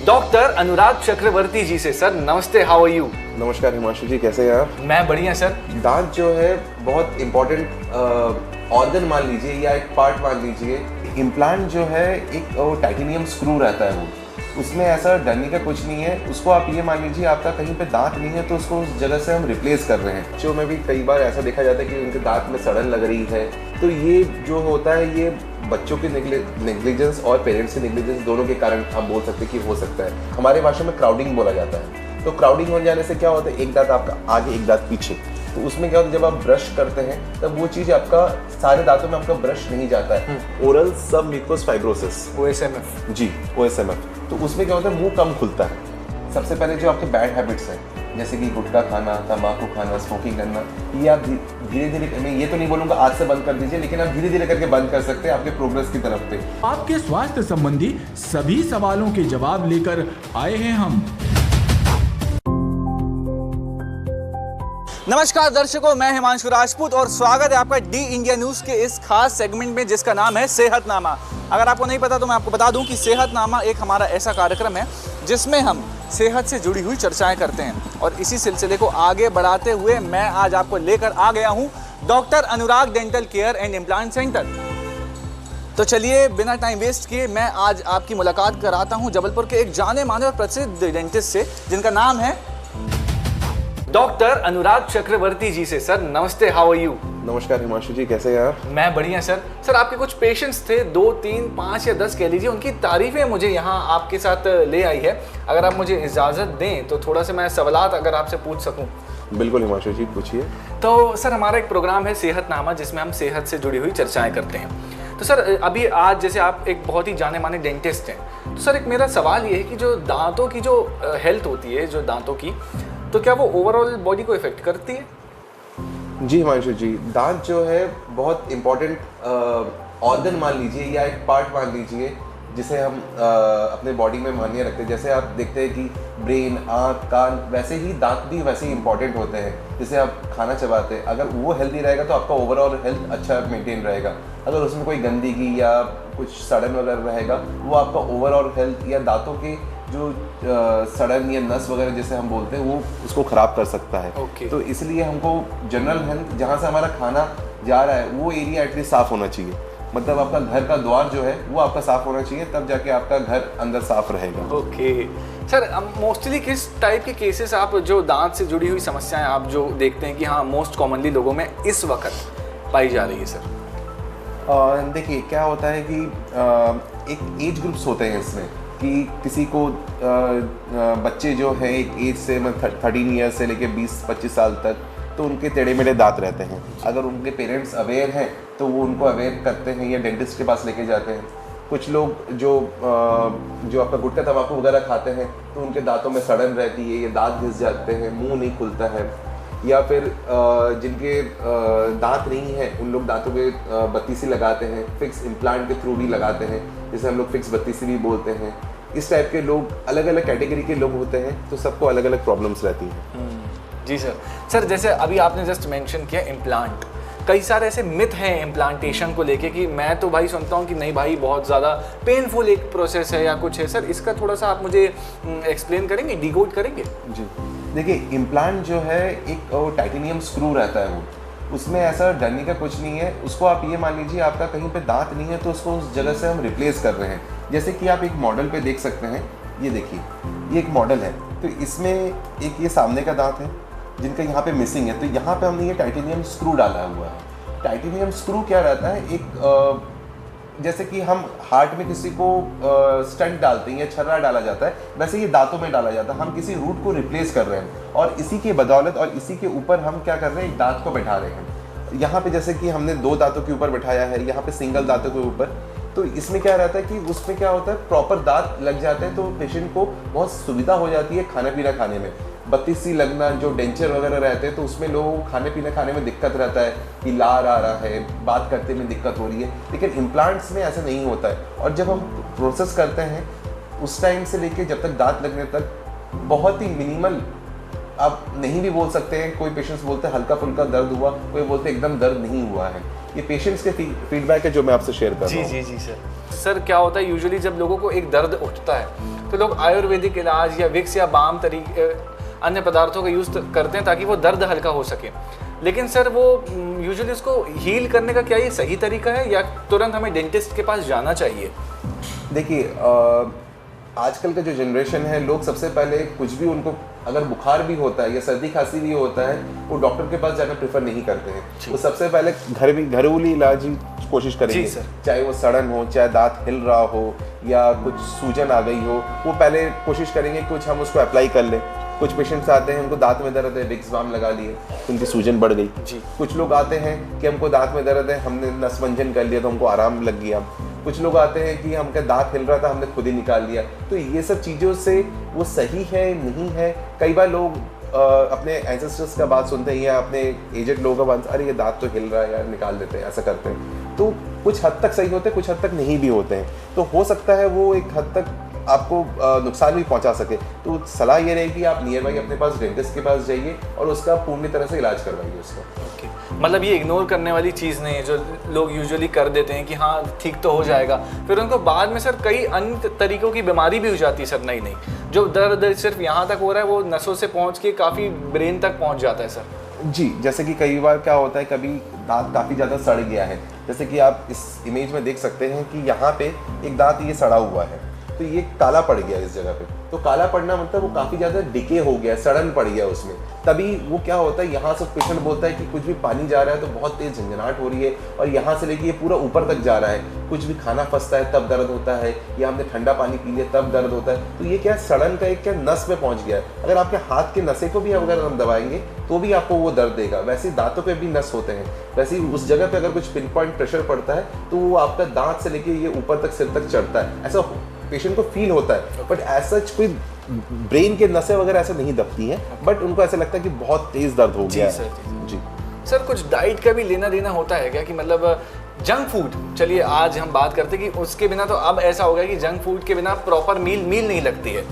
Doctor अनुराग चक्रवर्ती जी से। Sir नमस्ते, how are you? नमस्कार हिमांशु जी, कैसे हैं आप? मैं बढ़िया सर। दांत जो है बहुत इम्पोर्टेंट ऑर्गन मान लीजिए या एक पार्ट मान लीजिए। इम्प्लांट जो है एक टाइटेनियम स्क्रू रहता है, वो उसमें ऐसा डरने का कुछ नहीं है। उसको आप ये मान लीजिए आपका कहीं पे दांत नहीं है तो उसको उस जगह से हम रिप्लेस कर रहे हैं। बच्चों में भी कई बार ऐसा देखा जाता है कि उनके दांत में सड़न लग रही है, तो ये जो होता है ये बच्चों के नेग्लिजेंस और पेरेंट्स के नेग्लिजेंस दोनों के कारण आप बोल सकते हैं कि हो सकता है। हमारे भाषा में क्राउडिंग बोला जाता है। तो क्राउडिंग हो जाने से क्या होता है, एक दांत आपका आगे एक दांत पीछे, तो उसमें क्या होता है जब आप ब्रश करते हैं तब वो चीज़ आपका सारे दांतों में आपका ब्रश नहीं जाता है। ओरल सब म्यूकोस फाइब्रोसिस, OSMF जी OSMF। तो उसमें क्या होता है मुंह कम खुलता है। सबसे पहले जो आपके बैड हैबिट्स हैं जैसे कि गुटखा खाना, तंबाकू खाना, स्मोकिंग करना, ये आप धीरे धीरे, मैं ये तो नहीं बोलूँगा आज से बंद कर दीजिए, लेकिन आप धीरे धीरे करके बंद कर सकते हैं आपके प्रोग्रेस की तरफ पे। आपके स्वास्थ्य संबंधी सभी सवालों के जवाब लेकर आए हैं हम। नमस्कार दर्शकों, मैं हिमांशु राजपूत और स्वागत है आपका डी इंडिया न्यूज़ के इस खास सेगमेंट में जिसका नाम है सेहतनामा। अगर आपको नहीं पता तो मैं आपको बता दूं कि सेहतनामा एक हमारा ऐसा कार्यक्रम है जिसमें हम सेहत से जुड़ी हुई चर्चाएं करते हैं और इसी सिलसिले को आगे बढ़ाते हुए मैं आज आपको लेकर आ गया हूं doctor Anurag dental care and implant centre. तो चलिए बिना टाइम वेस्ट किए मैं आज आपकी मुलाकात कराता हूं जबलपुर के एक जाने माने और प्रसिद्ध डेंटिस्ट से जिनका नाम है डॉक्टर अनुराग चक्रवर्ती जी से। सर नमस्ते, हाउ आर यू? नमस्कार हिमांशु जी, कैसे हैं आप? मैं बढ़िया सर। सर आपके कुछ पेशेंट्स थे, 2, 3, 5 या 10 कह लीजिए, उनकी तारीफें मुझे यहाँ आपके साथ ले आई है। अगर आप मुझे इजाज़त दें तो थोड़ा सा मैं सवालात अगर आपसे पूछ सकूँ। बिल्कुल हिमांशु जी, पूछिए। तो सर हमारा एक प्रोग्राम है सेहतनामा जिसमें हम सेहत से जुड़ी हुई चर्चाएँ करते हैं। तो सर अभी आज जैसे आप एक बहुत ही जाने माने डेंटिस्ट हैं, तो सर एक मेरा सवाल ये है कि जो दांतों की जो हेल्थ होती है, जो दांतों की, तो क्या वो ओवरऑल बॉडी को इफेक्ट करती है? जी हिमांशु जी, दांत जो है बहुत इम्पोर्टेंट ऑर्गन मान लीजिए या एक पार्ट मान लीजिए जिसे हम अपने बॉडी में मान्य रखते हैं। जैसे आप देखते हैं कि ब्रेन, आँख, कान, वैसे ही दांत भी वैसे ही इम्पोर्टेंट होते हैं। जैसे आप खाना चबाते हैं, अगर वो हेल्दी रहेगा तो आपका ओवरऑल हेल्थ अच्छा मेंटेन रहेगा। अगर उसमें कोई गंदगी या कुछ सड़न वगैरह रहेगा, वो आपका ओवरऑल हेल्थ या दांतों के जो सड़न या नस वगैरह जैसे हम बोलते हैं वो उसको ख़राब कर सकता है। तो इसलिए हमको जनरल हेल्थ जहाँ से हमारा खाना जा रहा है वो एरिया एटलीस्ट साफ़ होना चाहिए। मतलब आपका घर का द्वार जो है वो आपका साफ़ होना चाहिए, तब जाके आपका घर अंदर साफ़ रहेगा। ओके सर, मोस्टली किस टाइप के केसेस आप जो दांत से जुड़ी हुई समस्याएं आप जो देखते हैं कि हाँ मोस्ट कॉमनली लोगों में इस वक्त पाई जा रही है सर? देखिए क्या होता है कि एक एज ग्रुप्स होते हैं इसमें कि किसी को बच्चे जो है एक एज से 13 ईयर से लेके 20-25 साल तक तो उनके टेढ़े मेढ़े दांत रहते हैं। अगर उनके पेरेंट्स अवेयर हैं तो वो उनको अवेयर करते हैं या डेंटिस्ट के पास लेके जाते हैं। कुछ लोग जो आपका गुटखा तंबाकू वगैरह खाते हैं तो उनके दांतों में सड़न रहती है, ये दांत घिस जाते हैं, मुंह नहीं खुलता है। या फिर जिनके दांत नहीं है उन लोग दांतों पे बत्तीसी लगाते हैं, फिक्स इम्प्लांट के थ्रू भी लगाते हैं, जिसे हम लोग फिक्स बत्तीसी भी बोलते हैं। इस टाइप के लोग अलग अलग कैटेगरी के लोग होते हैं, तो सबको अलग अलग प्रॉब्लम्स रहती हैं। जी सर। सर जैसे अभी आपने जस्ट मेंशन किया इम्प्लांट, कई सारे ऐसे मिथ हैं इम्प्लांटेशन को लेके कि मैं तो भाई सुनता हूँ कि नहीं भाई बहुत ज़्यादा पेनफुल एक प्रोसेस है या कुछ है। सर इसका थोड़ा सा आप मुझे एक्सप्लेन करेंगे, डिकोड करेंगे? जी देखिए, इम्प्लांट जो है एक टाइटेनियम स्क्रू रहता है, वो उसमें ऐसा डरने का कुछ नहीं है। उसको आप ये मान लीजिए आपका कहीं पे दांत नहीं है तो उसको उस जगह से हम रिप्लेस कर रहे हैं। जैसे कि आप एक मॉडल पे देख सकते हैं, ये देखिए ये एक मॉडल है, तो इसमें एक ये सामने का दांत है जिनका यहाँ पे मिसिंग है, तो यहाँ पे हमने ये टाइटेनियम स्क्रू डाला हुआ है। टाइटेनियम स्क्रू क्या रहता है, एक जैसे कि हम हार्ट में किसी को स्टंट डालते हैं या छर्रा डाला जाता है, वैसे ये दांतों में डाला जाता है। हम किसी रूट को रिप्लेस कर रहे हैं और इसी के बदौलत और इसी के ऊपर हम क्या कर रहे हैं, एक दांत को बैठा रहे हैं। यहाँ पे जैसे कि हमने 2 दांतों के ऊपर बैठाया है, यहाँ पे सिंगल दांतों के ऊपर, तो इसमें क्या रहता है कि उसमें क्या होता है प्रॉपर दांत लग जाते हैं, तो पेशेंट को बहुत सुविधा हो जाती है खाना पीना खाने में। बत्तीसी लगना, जो डेंचर वगैरह रहते हैं तो उसमें लोगों को खाने पीने खाने में दिक्कत रहता है कि लार आ रहा है, बात करते में दिक्कत हो रही है, लेकिन इम्प्लांट्स में ऐसा नहीं होता है। और जब हम प्रोसेस करते हैं उस टाइम से लेके जब तक दांत लगने तक बहुत ही मिनिमल आप नहीं भी बोल सकते हैं। कोई पेशेंट्स बोलते हैं हल्का फुल्का दर्द हुआ, कोई बोलते हैं एकदम दर्द नहीं हुआ है। ये पेशेंट्स के फीडबैक है जो मैं आपसे शेयर कर रहा हूँ। जी सर क्या होता है यूजुअली जब लोगों को एक दर्द उठता है तो लोग आयुर्वेदिक इलाज या विक्स या बाम तरीके अन्य पदार्थों का यूज़ करते हैं ताकि वो दर्द हल्का हो सके, लेकिन सर वो यूजुअली उसको हील करने का क्या ये सही तरीका है या तुरंत हमें डेंटिस्ट के पास जाना चाहिए? देखिए आजकल का जो जनरेशन है, लोग सबसे पहले कुछ भी उनको अगर बुखार भी होता है या सर्दी खांसी भी होता है, वो डॉक्टर के पास जाना प्रेफर नहीं करते हैं। वो सबसे पहले घरेलू इलाज ही कोशिश करेंगे। चाहे वो सड़न हो, चाहे दांत हिल रहा हो या कुछ सूजन आ गई हो, वो पहले कोशिश करेंगे कुछ हम उसको अप्लाई कर लें। कुछ पेशेंट्स आते हैं उनको दांत में दर्द है, विक्स बाम लगा लिए, उनकी सूजन बढ़ गई। कुछ लोग आते हैं कि हमको दांत में दर्द है, हमने नसमंजन कर लिया तो हमको आराम लग गया। कुछ लोग आते हैं कि हमका दांत हिल रहा था, हमने खुद ही निकाल लिया। तो ये सब चीज़ों से वो सही है नहीं है। कई बार लोग अपने एंसेस्टर्स का बात सुनते हैं या अपने एजेड लोगों का बात, अरे ये दांत तो हिल रहा है यार, निकाल देते हैं, ऐसा करते हैं। तो कुछ हद तक सही होते हैं, कुछ हद तक नहीं भी होते हैं। तो हो सकता है वो एक हद तक आपको नुकसान भी पहुंचा सके। तो सलाह ये रहेगी आप नियर बाई अपने पास डेंटिस्ट के पास जाइए और उसका पूर्ण तरह से इलाज करवाइए उसका। मतलब ये इग्नोर करने वाली चीज़ नहीं है जो लोग यूजुअली कर देते हैं कि हाँ ठीक तो हो जाएगा, फिर उनको बाद में सर कई अन्य तरीकों की बीमारी भी हो जाती है सर। नहीं जो दर्द सिर्फ यहाँ तक हो रहा है वो नसों से पहुँच के काफ़ी ब्रेन तक पहुँच जाता है सर। जी, जैसे कि कई बार क्या होता है, कभी दांत काफ़ी ज़्यादा सड़ गया है, जैसे कि आप इस इमेज में देख सकते हैं कि यहाँ पे एक दांत ये सड़ा हुआ है, तो ये काला पड़ गया इस जगह पे। तो काला पड़ना मतलब वो काफ़ी ज़्यादा डिके हो गया, सड़न पड़ गया उसमें। तभी वो क्या होता है, यहाँ से पेशेंट बोलता है कि कुछ भी पानी जा रहा है तो बहुत तेज़ झंझनाहट हो रही है और यहाँ से लेके ये पूरा ऊपर तक जा रहा है। कुछ भी खाना फंसता है तब दर्द होता है, या हमने ठंडा पानी पी लिया तब दर्द होता है। तो ये क्या सड़न का एक क्या नस में पहुँच गया है। अगर आपके हाथ के नसें को भी अगर हम दबाएंगे तो भी आपको वो दर्द देगा। वैसे दांतों पे भी नस होते हैं, वैसे ही उस जगह पे अगर कुछ पिन पॉइंट प्रेशर पड़ता है तो वो आपका दांत से लेके ये ऊपर तक सिर तक चढ़ता है। ऐसा पेशेंट को फील होता है, बट ऐसा कोई ब्रेन के नसें वगैरह ऐसे नहीं दबती हैं, बट उनको ऐसा लगता है कि बहुत तेज दर्द हो गया है। जी सर, कुछ डाइट का भी लेना देना होता है क्या कि मतलब जंक फूड, चलिए आज हम बात करते हैं कि उसके बिना तो अब ऐसा हो गया कि जंक फूड के बिना प्रॉपर मील नहीं लगती है,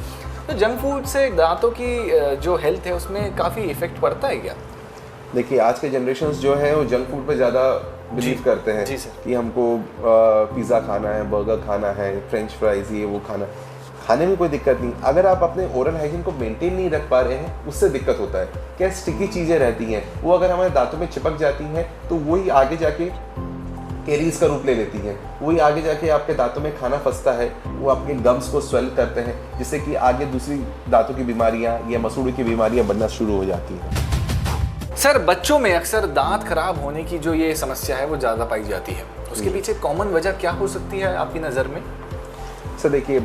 तो जंक फूड से दांतों की जो हेल्थ है उसमें काफ़ी इफेक्ट पड़ता है क्या? देखिए आज के जनरेशन्स जो है वो जंक फूड पे ज़्यादा बिलीव करते हैं कि हमको पिज़्ज़ा खाना है, बर्गर खाना है, फ्रेंच फ्राइज, ये वो खाने में कोई दिक्कत नहीं। अगर आप अपने ओरल हाइजीन को मेंटेन नहीं रख पा रहे हैं उससे दिक्कत होता है। क्या स्टिकी चीज़ें रहती हैं, वो अगर हमारे दांतों में चिपक जाती हैं तो वही आगे जाके कैरीज का रूप ले लेती हैं, वही आगे जाके आपके दांतों में खाना फंसता है, वो आपके गम्स को स्वेल करते हैं, जिससे कि आगे दूसरी दांतों की बीमारियाँ या मसूड़ों की बीमारियाँ बनना शुरू हो जाती हैं। सर, बच्चों में अक्सर दांत खराब होने की जो ये समस्या है वो ज़्यादा पाई जाती है, उसके पीछे कॉमन वजह क्या हो सकती है आपकी नज़र में? सर देखिए,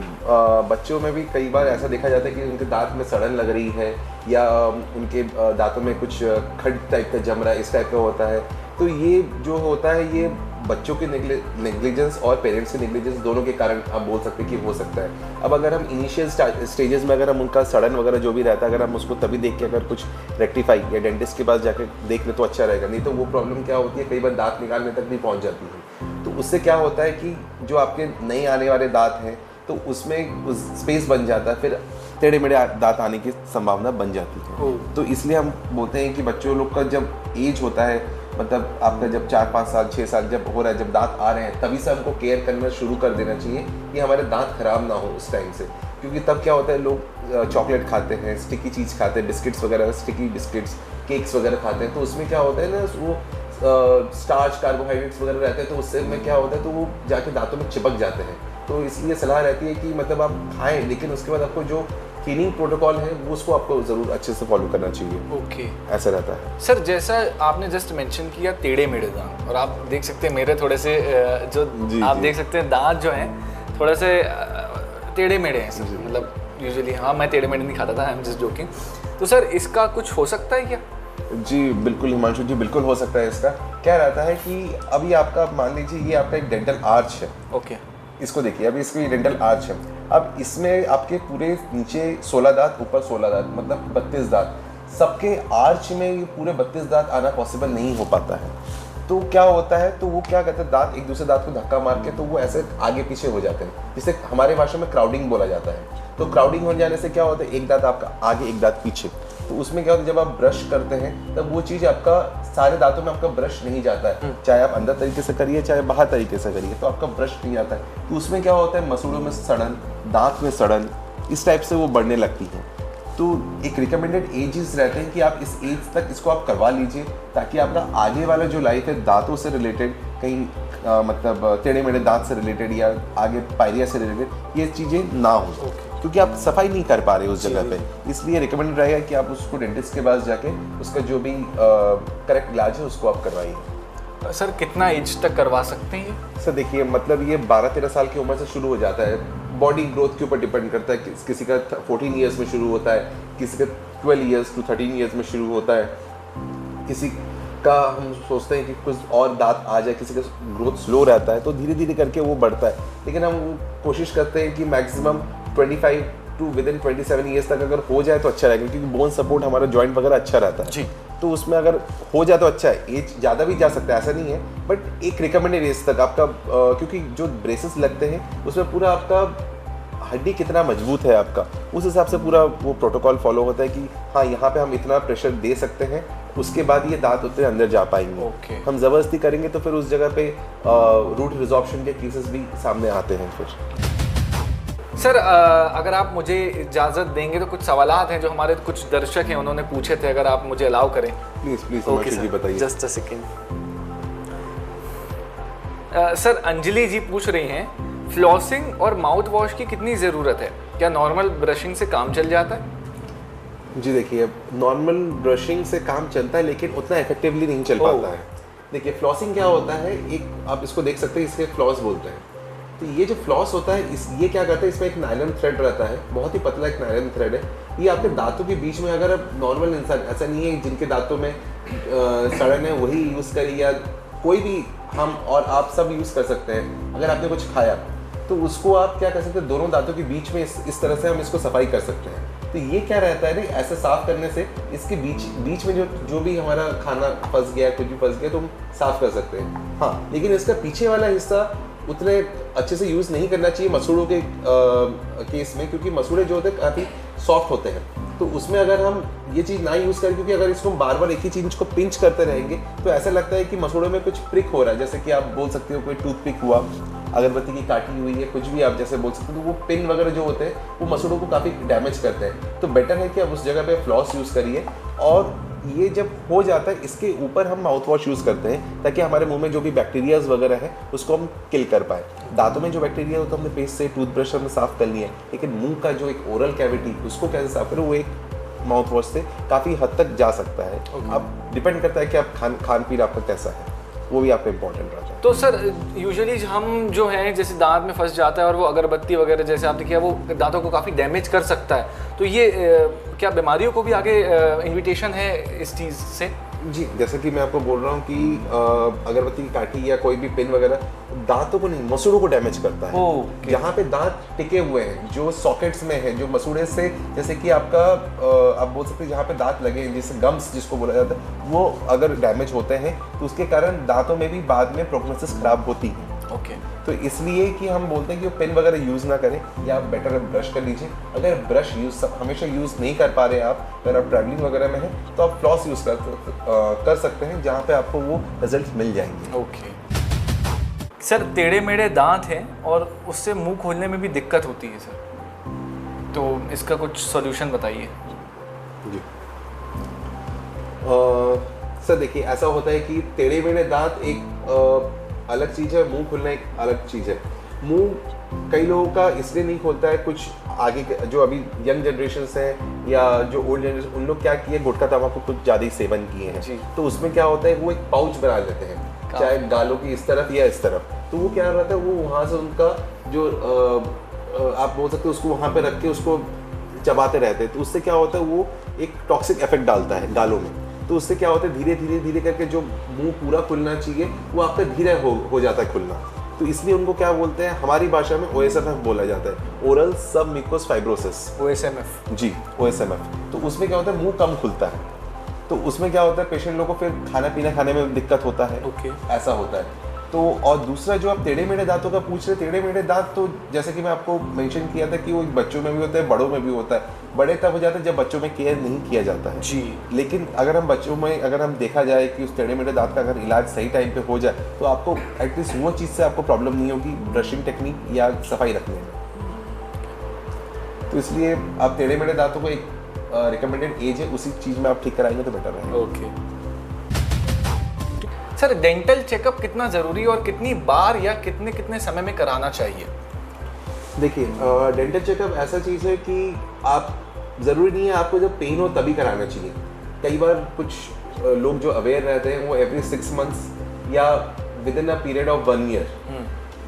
बच्चों में भी कई बार ऐसा देखा जाता है कि उनके दांत में सड़न लग रही है या उनके दांतों में कुछ खड्ड टाइप का जम रहा है, इस टाइप का होता है। तो ये जो होता है ये बच्चों के नेग्लिजेंस और पेरेंट्स के नेग्लिजेंस दोनों के कारण आप बोल सकते हैं कि हो सकता है। अब अगर हम इनिशियल स्टेजेस में अगर हम उनका सड़न वगैरह जो भी रहता है अगर हम उसको तभी देख के अगर कुछ रेक्टिफाई या डेंटिस्ट के पास जाकर देख ले तो अच्छा रहेगा, नहीं तो वो प्रॉब्लम क्या होती है कई बार दांत निकालने तक भी पहुँच जाती है। तो उससे क्या होता है कि जो आपके नए आने वाले दांत हैं तो उसमें उस स्पेस बन जाता है, फिर टेढ़े मेढ़े दांत आने की संभावना बन जाती है। तो इसलिए हम बोलते हैं कि बच्चों लोग का जब एज होता है, मतलब आपका जब 4-5 साल 6 साल जब हो रहा है, जब दांत आ रहे हैं, तभी से हमको केयर करना शुरू कर देना चाहिए कि हमारे दांत खराब ना हो उस टाइम से। क्योंकि तब क्या होता है, लोग चॉकलेट खाते हैं, स्टिकी चीज़ खाते हैं, बिस्किट्स वगैरह, स्टिकी बिस्किट्स, केक्स वगैरह खाते हैं, तो उसमें क्या होता है ना, वो स्टार्च कार्बोहाइड्रेट्स वगैरह रहते हैं, तो उससे में क्या होता है तो वो जाके दांतों में चिपक जाते हैं। तो इसलिए सलाह रहती है कि मतलब आप खाएं, लेकिन उसके बाद आपको जो क्लीनिंग प्रोटोकॉल है वो उसको आपको ज़रूर अच्छे से फॉलो करना चाहिए। ओके, ऐसा रहता है। सर, जैसा आपने जस्ट मेंशन किया टेढ़े मेढ़े दांत, और आप देख सकते हैं मेरे थोड़े से देख सकते हैं दांत जो हैं थोड़े से टेढ़े मेढ़े हैं सर, मतलब यूजुअली हाँ मैं टेढ़े मेढ़े नहीं खाता था, आई एम जस्ट जोकिंग। तो सर इसका कुछ हो सकता है क्या? जी बिल्कुल हिमांशु जी, बिल्कुल हो सकता है। इसका क्या रहता है कि अभी आपका मान लीजिए ये आपका एक डेंटल आर्च है। ओके, इसको देखिए, अभी इसकी डेंटल आर्च है। अब इसमें आपके पूरे नीचे 16 दांत, ऊपर 16 दांत, मतलब 32 दांत। सबके आर्च में ये पूरे 32 दांत आना पॉसिबल नहीं हो पाता है। तो क्या होता है, तो वो क्या कहते हैं, दांत एक दूसरे दांत को धक्का मार के तो वो ऐसे आगे पीछे हो जाते हैं, जिसे हमारे भाषा में क्राउडिंग बोला जाता है। तो क्राउडिंग हो जाने से क्या होता है, एक दांत आपका आगे एक दांत पीछे, तो उसमें क्या होता है, जब आप ब्रश करते हैं तब वो चीज़ आपका सारे दांतों में आपका ब्रश नहीं जाता है, चाहे आप अंदर तरीके से करिए चाहे बाहर तरीके से करिए, तो आपका ब्रश नहीं जाता है। तो उसमें क्या होता है, मसूड़ों में सड़न, दांत में सड़न, इस टाइप से वो बढ़ने लगती है। तो एक रिकमेंडेड एजेस रहते हैं कि आप इस एज तक इसको आप करवा लीजिए, ताकि आपका आगे वाला जो लाइफ है दांतों से रिलेटेड, कहीं मतलब टेढ़े मेढ़े दांत से रिलेटेड या आगे पायरिया से रिलेटेड ये चीज़ें ना हो, क्योंकि आप सफाई नहीं कर पा रहे उस जगह पे। इसलिए रिकमेंडेड रहेगा कि आप उसको डेंटिस्ट के पास जाके उसका जो भी करेक्ट इलाज है उसको आप करवाइए। सर कितना एज तक करवा सकते हैं ये? सर देखिए, मतलब ये 12-13 साल की उम्र से शुरू हो जाता है। बॉडी ग्रोथ के ऊपर डिपेंड करता है, किसी का 14 ईयर्स में शुरू होता है, किसी का 12 ईयर्स टू 13 ईयर्स में शुरू होता है, किसी का हम सोचते हैं कि कुछ और दांत आ जाए, किसी का ग्रोथ स्लो रहता है, तो धीरे धीरे करके वो बढ़ता है। लेकिन हम कोशिश करते हैं कि मैक्सिमम 25 टू विदिन 27 ईयर्स तक अगर हो जाए तो अच्छा रहेगा, क्योंकि बोन सपोर्ट हमारा जॉइंट वगैरह अच्छा रहता है जी। तो उसमें अगर हो जाए तो अच्छा है। एज ज़्यादा भी जा सकता है, ऐसा नहीं है, बट एक रिकमेंडेड एज तक आपका क्योंकि जो ब्रेसेस लगते हैं उसमें पूरा आपका हड्डी कितना मजबूत है आपका, उस हिसाब से पूरा वो प्रोटोकॉल फॉलो होता है कि हाँ यहाँ पे हम इतना प्रेशर दे सकते हैं, उसके बाद ये दांत उतने अंदर जा पाएंगे। हम ज़बरदस्ती करेंगे तो फिर उस जगह पे रूट रिजॉर्प्शन के केसेस भी सामने आते हैं। फिर सर अगर आप मुझे इजाज़त देंगे तो कुछ सवालात हैं जो हमारे कुछ दर्शक हैं उन्होंने पूछे थे, अगर आप मुझे अलाउ करें। प्लीज़ ओके जी बताइए। Just a second. Sir Anjali ji पूछ रही हैं, फ्लॉसिंग और माउथ वॉश की कितनी ज़रूरत है, क्या नॉर्मल ब्रशिंग से काम चल जाता है? जी देखिए, नॉर्मल ब्रशिंग से काम चलता है लेकिन उतना इफेक्टिवली नहीं चल पाता है। देखिए फ्लॉसिंग क्या होता है, एक आप इसको देख सकते हैं, इसके फ्लॉस बोलते हैं। तो ये जो फ्लॉस होता है ये क्या करता है, इसमें एक नायलॉन थ्रेड रहता है, बहुत ही पतला एक नायलॉन थ्रेड है। ये आपके दांतों के बीच में, अगर आप नॉर्मल इंसान, ऐसा नहीं है जिनके दांतों में सड़न है वही यूज़ करिए, या कोई भी हम और आप सब यूज़ कर सकते हैं। अगर आपने कुछ खाया तो उसको आप क्या कर सकते हैं, दोनों दांतों के बीच में इस तरह से हम इसको सफाई कर सकते हैं। तो ये क्या रहता है ना, ऐसे साफ करने से इसके बीच में जो भी हमारा खाना फंस गया, कुछ भी फंस गया तो हम साफ कर सकते हैं। हाँ, लेकिन इसका पीछे वाला हिस्सा उतने अच्छे से यूज़ नहीं करना चाहिए मसूड़ों के केस में, क्योंकि मसूड़े जो होते हैं काफ़ी सॉफ्ट होते हैं। तो उसमें अगर हम ये चीज़ ना यूज़ करें, क्योंकि अगर इसको हम बार बार एक ही चीज़ को पिंच करते रहेंगे तो ऐसा लगता है कि मसूड़ों में कुछ प्रिक हो रहा है। जैसे कि आप बोल सकते हो कोई टूथपिक हुआ, अगरबत्ती की काटी हुई है, कुछ भी आप जैसे बोल सकते हो, तो वो पिन वगैरह जो होते हैं वो मसूड़ों को काफ़ी डैमेज करते हैं। तो बेटर है कि आप उस जगह पे फ्लॉस यूज़ करिए। और ये जब हो जाता है इसके ऊपर हम माउथ वॉश यूज़ करते हैं, ताकि हमारे मुंह में जो भी बैक्टीरियाज वगैरह है उसको हम किल कर पाए। दांतों में जो बैक्टीरिया होता है हमने पेस्ट से, टूथब्रश हमने साफ़ कर लिया है, लेकिन मुंह का जो एक ओरल कैविटी उसको कैसे साफ करें, वो एक माउथ वॉश से काफ़ी हद तक जा सकता है। अब डिपेंड करता है कि आप खान पीन आपका कैसा है, वो भी आपको इम्पोर्टेंट रहता है। तो सर यूजुअली हम जो हैं जैसे दांत में फंस जाता है और वो अगरबत्ती वगैरह जैसे आपने किया वो दांतों को काफ़ी डैमेज कर सकता है, तो ये क्या बीमारियों को भी आगे इन्विटेशन है इस चीज़ से? जी, जैसे कि मैं आपको बोल रहा हूँ कि अगरबत्ती की काठी या कोई भी पिन वगैरह दांतों को नहीं, मसूड़ों को डैमेज करता है। जहाँ पे दांत टिके हुए हैं, जो सॉकेट्स में है, जो मसूड़े से, जैसे कि आपका आप बोल सकते हैं जहाँ पे दांत लगे हैं, जैसे गम्स जिसको बोला जाता है, वो अगर डैमेज होते हैं तो उसके कारण दांतों में भी बाद में प्रोग्नोसिस खराब होती है। तो इसलिए कि हम बोलते हैं कि वो पेन वगैरह यूज़ ना करें, या आप बेटर ब्रश कर लीजिए। अगर ब्रश हमेशा यूज़ नहीं कर पा रहे आप, अगर आप ट्रैवलिंग वगैरह में हैं तो आप फ्लॉस यूज़ कर सकते हैं, जहाँ पे आपको वो रिजल्ट मिल जाएंगे। सर टेढ़े मेढ़े दांत हैं और उससे मुंह खोलने में भी दिक्कत होती है सर, तो इसका कुछ सॉल्यूशन बताइए। जी सर देखिए, ऐसा होता है कि टेढ़े मेढ़े दांत एक अलग चीज़ है, मुंह खुलना एक अलग चीज़ है। मुंह कई लोगों का इसलिए नहीं खोलता है, कुछ आगे के जो अभी यंग जनरेशन हैं या जो ओल्ड जनरेशन, उन लोग क्या किए, गुटखा तंबाकू कुछ ज़्यादा ही सेवन किए हैं, तो उसमें क्या होता है वो एक पाउच बना लेते हैं, चाहे गालों की इस तरफ या इस तरफ। तो वो क्या रहता है, वो वहाँ से उनका जो आप बोल सकते हो उसको वहाँ पे रख के उसको चबाते रहते हैं। तो उससे क्या होता है, वो एक टॉक्सिक इफेक्ट डालता है गालों में। तो उससे क्या होता है, धीरे धीरे करके जो मुंह पूरा खुलना चाहिए वो आपका धीरे हो जाता है खुलना। तो इसलिए उनको क्या बोलते हैं, हमारी भाषा में OSMF बोला जाता है, ओरल सब म्यूकोस फाइब्रोसिस। OSMF? जी, OSMF। तो उसमें क्या होता है, मुंह कम खुलता है। तो उसमें क्या होता है, पेशेंट लोगों को फिर खाना पीना खाने में दिक्कत होता है। ऐसा होता है। तो और दूसरा जो आप टेढ़े मेढ़े दांतों का पूछ रहे, टेढ़े मेढ़े दांत तो जैसे कि मैं आपको मेंशन किया था कि वो बच्चों में भी होता है, बड़ों में भी होता है। बड़े तब हो जाते हैं जब बच्चों में केयर नहीं किया जाता है जी। लेकिन अगर हम बच्चों में अगर हम देखा जाए कि उस टेढ़े मेढ़े दांत का अगर इलाज सही टाइम पे हो जाए तो आपको एटलीस्ट वो चीज़ से आपको प्रॉब्लम नहीं होगी ब्रशिंग टेक्निक या सफाई रखने में। तो इसलिए आप टेढ़े मेढ़े दांतों को एक रिकमेंडेड एज है उसी चीज़ में आप ठीक कराएंगे तो बेटर रहेगा। ओके सर, डेंटल चेकअप कितना ज़रूरी और कितनी बार या कितने कितने समय में कराना चाहिए? देखिए डेंटल चेकअप ऐसा चीज़ है कि आप ज़रूरी नहीं है आपको जब पेन हो तभी कराना चाहिए। कई बार कुछ लोग जो अवेयर रहते हैं वो एवरी 6 मंथ्स या with in a period of 1 year,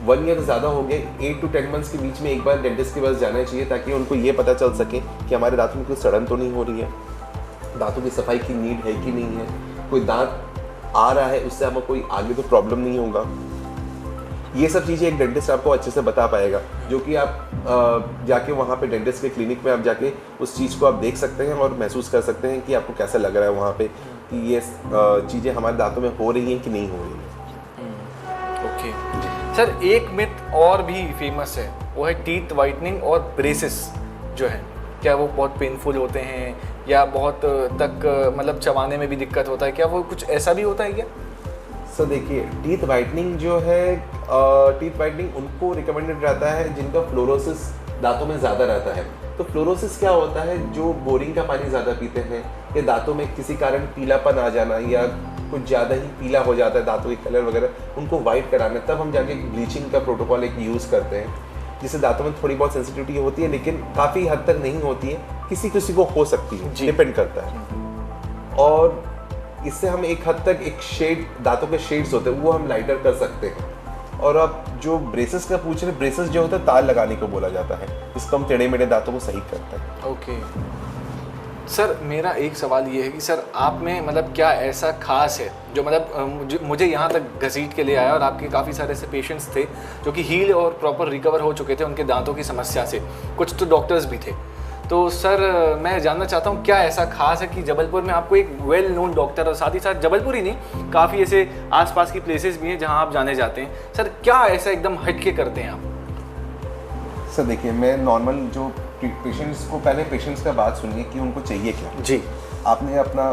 1 year ज़्यादा हो गए, 8 to 10 मंथ्स के बीच में एक बार डेंटिस्ट के पास जाना चाहिए ताकि उनको ये पता चल सके कि हमारे दांतों में कोई सड़न तो नहीं हो रही है, दांतों की सफाई की नीड है कि नहीं है, कोई दांत आ रहा है उससे हमें कोई आगे तो प्रॉब्लम नहीं होगा। ये सब चीज़ें एक डेंटिस्ट आपको अच्छे से बता पाएगा, जो कि आप जाके वहाँ पे डेंटिस्ट के क्लिनिक में आप जाके उस चीज़ को आप देख सकते हैं और महसूस कर सकते हैं कि आपको कैसा लग रहा है वहाँ पे कि ये चीज़ें हमारे दांतों में हो रही हैं कि नहीं हो रही हैं। ओके सर, एक मिथ और भी फेमस है, वो है टीथ वाइटनिंग और ब्रेसेस जो है, क्या वो बहुत पेनफुल होते हैं या बहुत तक मतलब चबाने में भी दिक्कत होता है, क्या वो कुछ ऐसा भी होता है क्या? सर देखिए, टीथ वाइटनिंग जो है टीथ वाइटनिंग उनको रिकमेंडेड रहता है जिनका फ्लोरोसिस दांतों में ज़्यादा रहता है। तो फ्लोरोसिस क्या होता है, जो बोरिंग का पानी ज़्यादा पीते हैं या दांतों में किसी कारण पीलापन आ जाना या कुछ ज़्यादा ही पीला हो जाता है दांतों के कलर वगैरह, उनको वाइट कराना, तब हम जाके ब्लीचिंग का प्रोटोकॉल एक यूज़ करते हैं जिससे दांतों में थोड़ी बहुत सेंसिटिविटी होती है लेकिन काफ़ी हद तक नहीं होती है, किसी किसी को हो सकती है, डिपेंड करता है। और इससे हम एक हद तक एक शेड, दांतों के शेड्स होते हैं वो हम लाइटर कर सकते हैं। और अब जो ब्रेसेस का पूछ रहे, ब्रेसेस जो होता है तार लगाने को बोला जाता है, इसको हम टेढ़े मेढ़े दांतों को सही करता है। ओके सर, मेरा एक सवाल ये है कि सर आप में मतलब क्या ऐसा खास है जो मतलब मुझे यहाँ तक घसीट के ले आया, और आपके काफ़ी सारे ऐसे पेशेंट्स थे जो कि हील और प्रॉपर रिकवर हो चुके थे उनके दांतों की समस्या से, कुछ तो डॉक्टर्स भी थे। तो सर मैं जानना चाहता हूँ क्या ऐसा खास है कि जबलपुर में आपको एक वेल नोन डॉक्टर, और साथ ही साथ जबलपुर ही नहीं काफ़ी ऐसे आसपास की प्लेसेस भी हैं जहाँ आप जाने जाते हैं, सर क्या ऐसा एकदम हट के करते हैं आप? सर देखिए, मैं नॉर्मल जो पेशेंट्स को, पहले पेशेंट्स का बात सुनिए कि उनको चाहिए क्या। जी, आपने अपना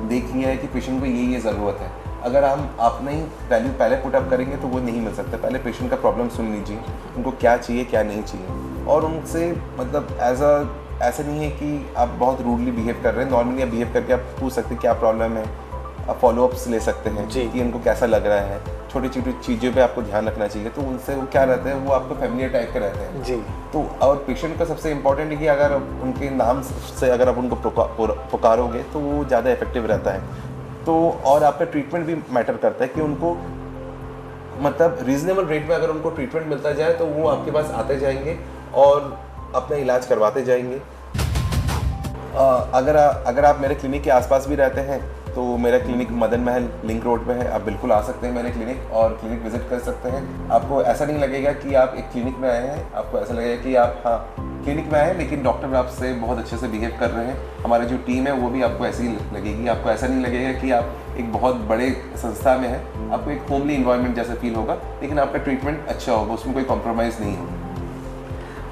देख लिया है कि पेशेंट को ये ज़रूरत है, अगर हम अपना ही वैल्यू पहले पुट अप करेंगे तो वो नहीं मिल सकता। पहले पेशेंट का प्रॉब्लम सुन लीजिए, उनको क्या चाहिए क्या नहीं चाहिए, और उनसे मतलब ऐसा नहीं है कि आप बहुत रूडली बिहेव कर रहे हैं, नॉर्मली आप बिहेव करके आप पूछ सकते हैं क्या प्रॉब्लम है, आप फॉलोअप्स ले सकते हैं कि उनको कैसा लग रहा है, छोटी छोटी चीज़ों पे आपको ध्यान रखना चाहिए। तो उनसे वो क्या रहता है, वो आपको फैमिलियर टाइप के रहते हैं जी। तो और पेशेंट का सबसे इम्पोर्टेंट है कि अगर उनके नाम से अगर आप उनको पुकारोगे तो वो ज़्यादा इफेक्टिव रहता है। तो और आपका ट्रीटमेंट भी मैटर करता है कि उनको मतलब रीजनेबल रेट में अगर उनको ट्रीटमेंट मिलता जाए तो वो आपके पास आते जाएंगे और अपना इलाज करवाते जाएंगे। अगर आप मेरे क्लिनिक के आसपास भी रहते हैं तो मेरा clinic Madan Mahal link road पे है, आप बिल्कुल आ सकते हैं मेरे क्लिनिक और क्लिनिक विजिट कर सकते हैं। आपको ऐसा नहीं लगेगा कि आप एक क्लिनिक में आए हैं, आपको ऐसा लगेगा कि आप क्लिनिक में आए हैं लेकिन डॉक्टर आपसे बहुत अच्छे से बिहेव कर रहे हैं। हमारी जो टीम है वो भी आपको ऐसी ही लगेगी, आपको ऐसा नहीं लगेगा कि आप एक बहुत बड़े संस्था में हैं, आपको एक होमली इन्वायरमेंट जैसा फील होगा, लेकिन आपका ट्रीटमेंट अच्छा होगा, उसमें कोई कॉम्प्रोमाइज़ नहीं होगा।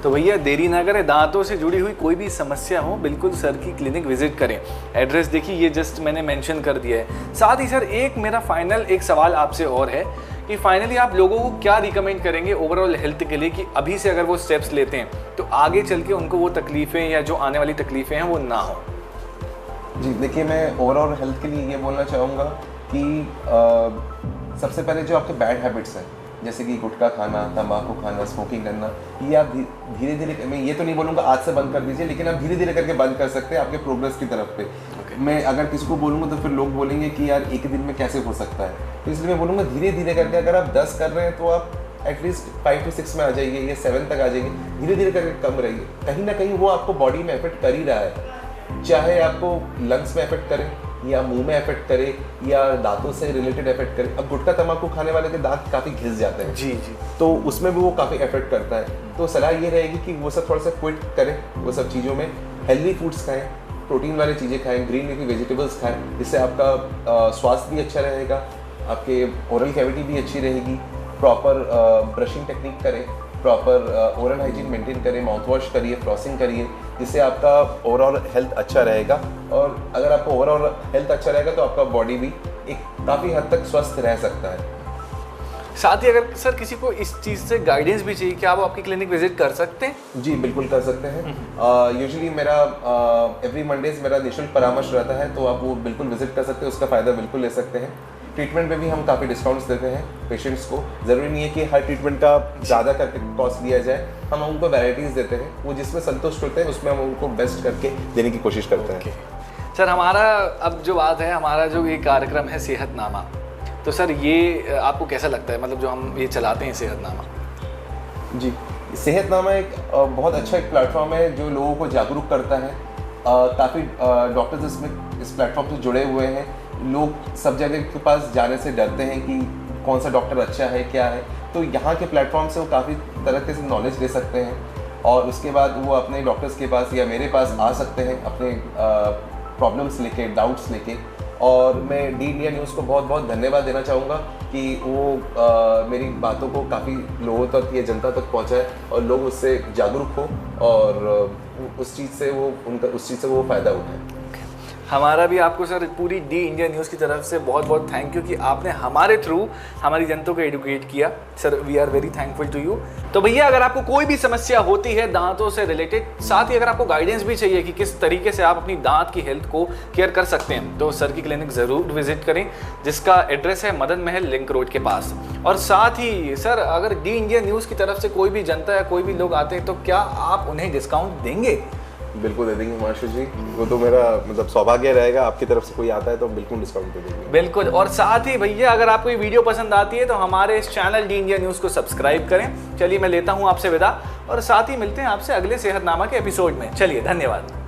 तो भैया देरी ना करें, दांतों से जुड़ी हुई कोई भी समस्या हो बिल्कुल सर की क्लिनिक विजिट करें। एड्रेस देखिए ये जस्ट मैंने मेंशन कर दिया है। साथ ही सर एक मेरा फाइनल एक सवाल आपसे और है कि फाइनली आप लोगों को क्या रिकमेंड करेंगे ओवरऑल हेल्थ के लिए कि अभी से अगर वो स्टेप्स लेते हैं तो आगे चल के उनको वो तकलीफ़ें या जो आने वाली तकलीफ़ें हैं वो ना हो? जी देखिए, मैं ओवरऑल हेल्थ के लिए ये बोलना चाहूँगा कि सबसे पहले जो आपके बैड हैबिट्स हैं जैसे कि गुटखा खाना, तंबाकू खाना, स्मोकिंग करना, ये आप धीरे धीरे, मैं ये तो नहीं बोलूँगा आज से बंद कर दीजिए, लेकिन आप धीरे धीरे करके बंद कर सकते हैं आपके प्रोग्रेस की तरफ पे। मैं अगर किसी को बोलूँगा तो फिर लोग बोलेंगे कि यार एक दिन में कैसे हो सकता है, तो इसलिए मैं बोलूँगा धीरे धीरे करके अगर आप 10 कर रहे हैं तो आप एटलीस्ट 5 to 6 में आ जाइए या 7 तक आ जाइए, धीरे धीरे करके कम रहिए। कहीं ना कहीं वो आपको बॉडी में इफेक्ट कर ही रहा है, चाहे आपको लंग्स में इफेक्ट करे या मुंह में इफेक्ट करे या दांतों से रिलेटेड इफेक्ट करे। अब गुटखा तंबाकू खाने वाले के दांत काफ़ी घिस जाते हैं जी जी, तो उसमें भी वो काफ़ी इफेक्ट करता है। तो सलाह ये रहेगी कि वो सब थोड़ा सा क्विट करें, वो सब चीज़ों में हेल्दी फूड्स खाएं, प्रोटीन वाली चीज़ें खाएं, ग्रीन लीफी वेजिटेबल्स खाएं, जिससे आपका स्वास्थ्य भी अच्छा रहेगा आपके ओरल कैविटी भी अच्छी रहेगी। प्रॉपर ब्रशिंग टेक्निक करें, प्रॉपर ओरल हाइजीन मेंटेन करें, माउथ वॉश करिए, फ्लॉसिंग करिए, जिससे आपका ओवरऑल हेल्थ अच्छा रहेगा। और अगर आपका ओवरऑल हेल्थ अच्छा रहेगा तो आपका बॉडी भी एक काफ़ी हद तक स्वस्थ रह सकता है। साथ ही अगर सर किसी को इस चीज़ से गाइडेंस भी चाहिए, क्या वो आपकी क्लिनिक विजिट कर सकते हैं? जी बिल्कुल कर सकते हैं। यूजुअली मेरा एवरी मंडेज मेरा निःशुल्क परामर्श रहता है, तो आप वो बिल्कुल विजिट कर सकते हैं, उसका फ़ायदा बिल्कुल ले सकते हैं। ट्रीटमेंट में भी हम काफ़ी डिस्काउंट्स देते हैं पेशेंट्स को। ज़रूरी नहीं है कि हर ट्रीटमेंट का ज़्यादा करके कॉस्ट लिया जाए, हम उनको वैराइटीज़ देते हैं, वो जिसमें संतुष्ट होते हैं उसमें हम उनको बेस्ट करके देने की कोशिश करते हैं। सर हमारा अब जो बात है, हमारा जो ये कार्यक्रम है सेहतनामा, तो सर ये आपको कैसा लगता है, मतलब जो हम ये चलाते हैं सेहतनामा? जी, सेहतनामा एक बहुत अच्छा एक प्लेटफॉर्म है जो लोगों को जागरूक करता है। काफ़ी डॉक्टर्स इसमें इस प्लेटफॉर्म से जुड़े हुए हैं। लोग सब जगह के पास जाने से डरते हैं कि कौन सा डॉक्टर अच्छा है, क्या है, तो यहाँ के प्लेटफॉर्म से वो काफ़ी तरह से नॉलेज ले सकते हैं और उसके बाद वो अपने डॉक्टर्स के पास या मेरे पास आ सकते हैं अपने प्रॉब्लम्स लेके, डाउट्स लेके। और मैं डी इंडिया न्यूज़ को बहुत बहुत धन्यवाद देना चाहूँगा कि वो मेरी बातों को काफ़ी लोगों तक या जनता तक पहुँचाए और लोग उससे जागरूक हो और उस चीज़ से वो फ़ायदा उठाए। हमारा भी आपको सर पूरी डी इंडिया न्यूज़ की तरफ से बहुत बहुत थैंक यू कि आपने हमारे थ्रू हमारी जनता को एडुकेट किया। Sir we are very thankful to you. तो भैया अगर आपको कोई भी समस्या होती है दांतों से रिलेटेड, साथ ही अगर आपको गाइडेंस भी चाहिए कि किस तरीके से आप अपनी दांत की हेल्थ को केयर कर सकते हैं, तो सर की क्लिनिक ज़रूर विजिट करें, जिसका एड्रेस है मदन महल लिंक रोड के पास। और साथ ही सर अगर डी इंडिया न्यूज़ की तरफ से कोई भी जनता या कोई भी लोग आते हैं तो क्या आप उन्हें डिस्काउंट देंगे? बिल्कुल दे देंगे हिमांशु जी, वो तो मेरा मतलब सौभाग्य रहेगा। आपकी तरफ से कोई आता है तो बिल्कुल डिस्काउंट दे देंगे। बिल्कुल। और साथ ही भैया अगर आपको ये वीडियो पसंद आती है तो हमारे इस चैनल डी इंडिया न्यूज़ को सब्सक्राइब करें। चलिए मैं लेता हूँ आपसे विदा और साथ ही मिलते हैं आपसे अगले सेहतनामा के एपिसोड में। चलिए धन्यवाद।